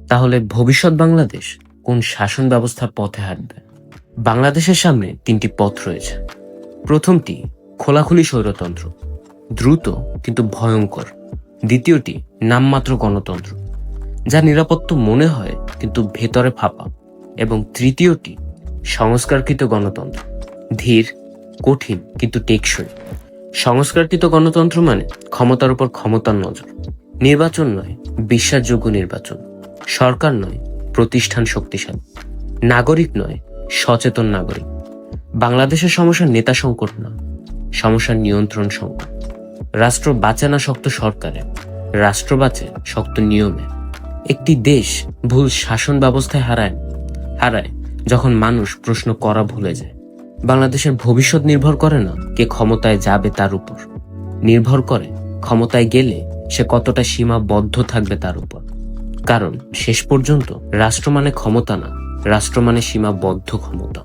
তাহলে ভবিষ্যৎ বাংলাদেশ কোন শাসন ব্যবস্থার পথে হাঁটবে? বাংলাদেশের সামনে তিনটি পথ রয়েছে। প্রথমটি খোলাখুলি স্বৈরতন্ত্র, দ্রুত কিন্তু ভয়ঙ্কর। দ্বিতীয়টি নামমাত্র গণতন্ত্র, যা নিরাপত্তা মনে হয় কিন্তু ভেতরে ফাঁপা। এবং তৃতীয়টি সংস্কারকৃত গণতন্ত্র, ধীর, কঠিন কিন্তু টেকসই। সংস্কারকৃত গণতন্ত্র মানে ক্ষমতার উপর ক্ষমতার নজর, নির্বাচন নয় বিশ্বাসযোগ্য নির্বাচন, সরকার নয় প্রতিষ্ঠান শক্তিশালী, নাগরিক নয় সচেতন নাগরিক। বাংলাদেশের সমস্যা নেতা সংকট না, সমস্যার নিয়ন্ত্রণ সংকট। রাষ্ট্র বাঁচে না শক্ত সরকারে, রাষ্ট্র বাঁচে শক্ত নিয়মে। একটি দেশ ভুল শাসন ব্যবস্থায় হারায় যখন মানুষ প্রশ্ন করা ভুলে যায়। বাংলাদেশের ভবিষ্যৎ নির্ভর করে না কে ক্ষমতায় যাবে তার উপর, নির্ভর করে ক্ষমতায় গেলে সে কতটা সীমাবদ্ধ থাকবে তার উপর। কারণ শেষ পর্যন্ত রাষ্ট্র মানে ক্ষমতা না, রাষ্ট্র মানে সীমাবদ্ধ ক্ষমতা।